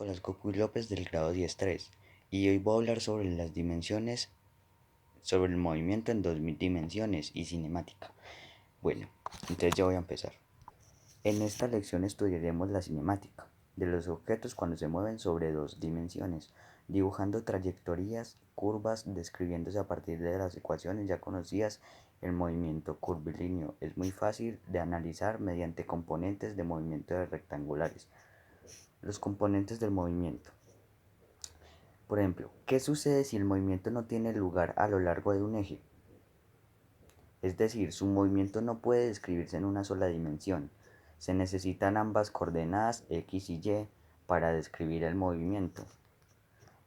Nicolás Cocuy López del grado 10.3 y hoy voy a hablar sobre las dimensiones, sobre el movimiento en dos dimensiones y cinemática. Bueno, entonces ya voy a empezar. En esta lección estudiaremos la cinemática de los objetos cuando se mueven sobre dos dimensiones, dibujando trayectorias, curvas, describiéndose a partir de las ecuaciones ya conocidas. El movimiento curvilíneo es muy fácil de analizar mediante componentes de movimiento rectangulares. Los componentes del movimiento. Por ejemplo, ¿qué sucede si el movimiento no tiene lugar a lo largo de un eje? Es decir, su movimiento no puede describirse en una sola dimensión. Se necesitan ambas coordenadas x y y para describir el movimiento.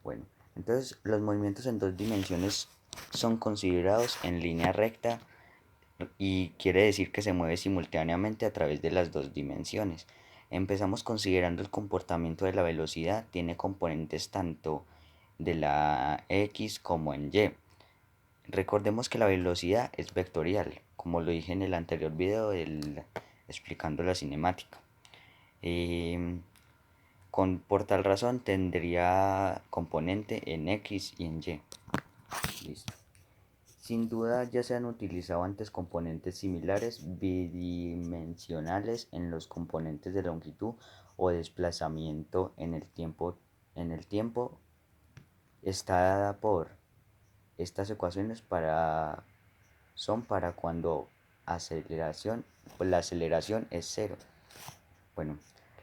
Bueno, entonces los movimientos en dos dimensiones son considerados en línea recta y quiere decir que se mueve simultáneamente a través de las dos dimensiones. Empezamos considerando el comportamiento de la velocidad, tiene componentes tanto de la x como en y. Recordemos que la velocidad es vectorial, como lo dije en el anterior video explicando la cinemática. Por tal razón tendría componente en x y en y. Listo. Sin duda ya se han utilizado antes componentes similares bidimensionales en los componentes de longitud o desplazamiento en el tiempo. Está dada por estas ecuaciones son para cuando la aceleración es cero. Bueno,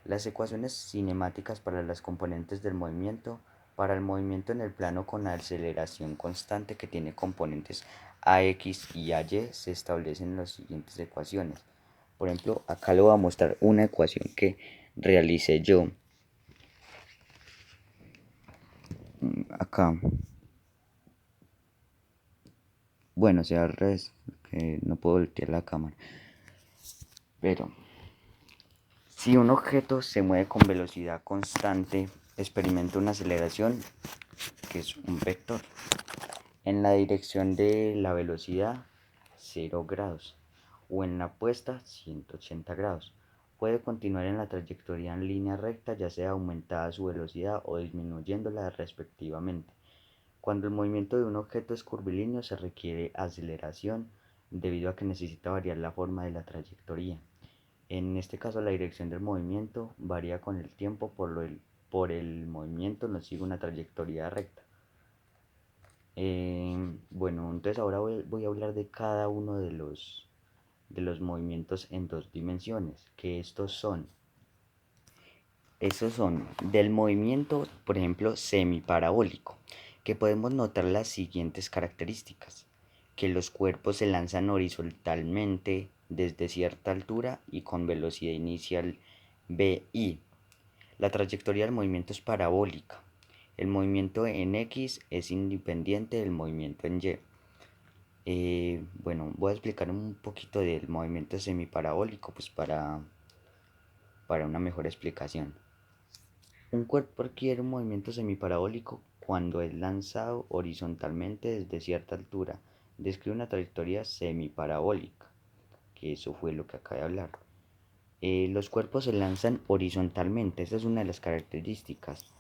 las ecuaciones cinemáticas para las componentes del movimiento. Para el movimiento en el plano con aceleración constante que tiene componentes ax y ay se establecen las siguientes ecuaciones. Por ejemplo, acá le voy a mostrar una ecuación que realicé yo. Acá. Bueno, sea al revés, que no puedo voltear la cámara. Pero si un objeto se mueve con velocidad constante, experimenta una aceleración que es un vector en la dirección de la velocidad 0 grados o en la puesta 180 grados. Puede continuar en la trayectoria en línea recta, ya sea aumentada su velocidad o disminuyéndola respectivamente. Cuando el movimiento de un objeto es curvilíneo se requiere aceleración debido a que necesita variar la forma de la trayectoria. En este caso la dirección del movimiento varía con el tiempo, por el movimiento no sigue una trayectoria recta. Bueno, entonces ahora voy a hablar de cada uno de los movimientos en dos dimensiones, que estos son del movimiento, por ejemplo, semiparabólico, que podemos notar las siguientes características: que los cuerpos se lanzan horizontalmente desde cierta altura y con velocidad inicial vi. La trayectoria del movimiento es parabólica. El movimiento en x es independiente del movimiento en y. Bueno, voy a explicar un poquito del movimiento semiparabólico pues para una mejor explicación. Un cuerpo adquiere un movimiento semiparabólico cuando es lanzado horizontalmente desde cierta altura. Describe una trayectoria semiparabólica, que eso fue lo que acabo de hablar. Los cuerpos se lanzan horizontalmente, esa es una de las características.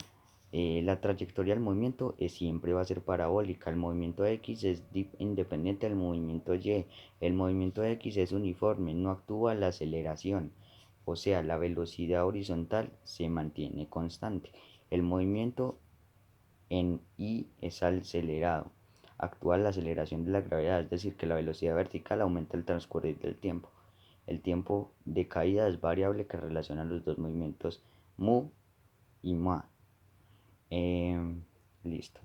La trayectoria del movimiento siempre va a ser parabólica. El movimiento X es independiente del movimiento Y. El movimiento X es uniforme, no actúa la aceleración. O sea, la velocidad horizontal se mantiene constante. El movimiento en Y es acelerado. Actúa la aceleración de la gravedad, es decir, que la velocidad vertical aumenta al transcurrir del tiempo. El tiempo de caída es variable que relaciona los dos movimientos mu y ma. Listo.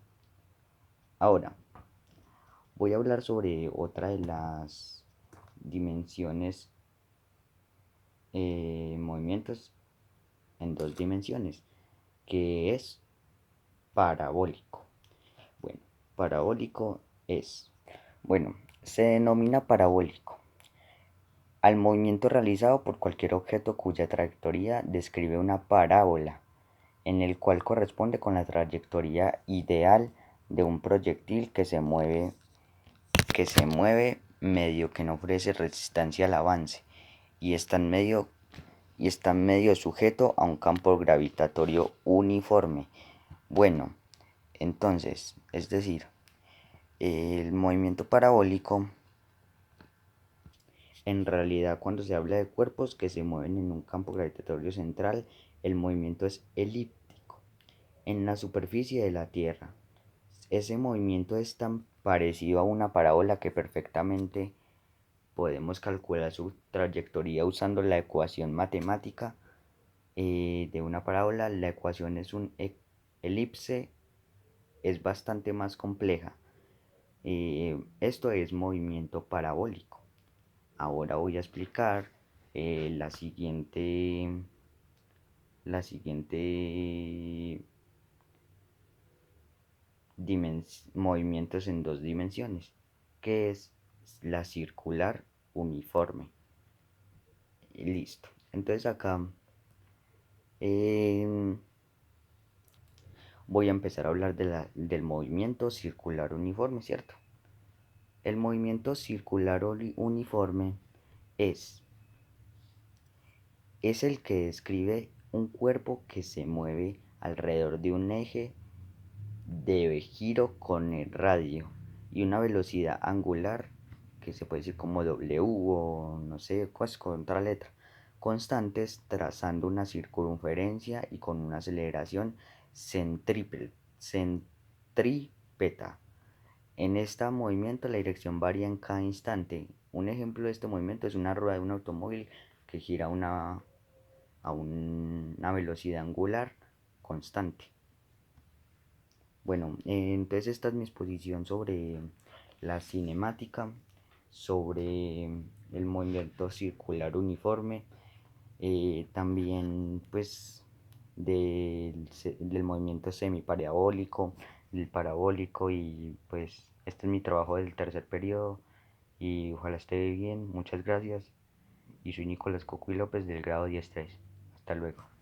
Ahora voy a hablar sobre otra de las dimensiones, movimientos en dos dimensiones, que es parabólico. Bueno, parabólico es, bueno, se denomina parabólico al movimiento realizado por cualquier objeto cuya trayectoria describe una parábola, en el cual corresponde con la trayectoria ideal de un proyectil que se mueve medio que no ofrece resistencia al avance y está en medio y está medio sujeto a un campo gravitatorio uniforme. Bueno, entonces, es decir, el movimiento parabólico, en realidad cuando se habla de cuerpos que se mueven en un campo gravitatorio central, el movimiento es elíptico en la superficie de la Tierra. Ese movimiento es tan parecido a una parábola que perfectamente podemos calcular su trayectoria usando la ecuación matemática de una parábola. La ecuación es un elipse, es bastante más compleja. Esto es movimiento parabólico. Ahora voy a explicar la siguiente movimientos en dos dimensiones, que es la circular uniforme. Listo. Entonces acá eh, voy a empezar a hablar del movimiento circular uniforme, ¿cierto? El movimiento circular uniforme es, es el que describe un cuerpo que se mueve alrededor de un eje de giro con el radio y una velocidad angular que se puede decir como W o no sé cuál es contra letra constantes, trazando una circunferencia y con una aceleración centrípeta. En este movimiento la dirección varía en cada instante. Un ejemplo de este movimiento es una rueda de un automóvil que gira a una velocidad angular constante. Bueno, entonces esta es mi exposición sobre la cinemática, sobre el movimiento circular uniforme, también pues del movimiento semiparabólico, del parabólico y pues este es mi trabajo del tercer periodo y ojalá esté bien, muchas gracias y soy Nicolás Cocuy López del grado 10-3. Hasta luego.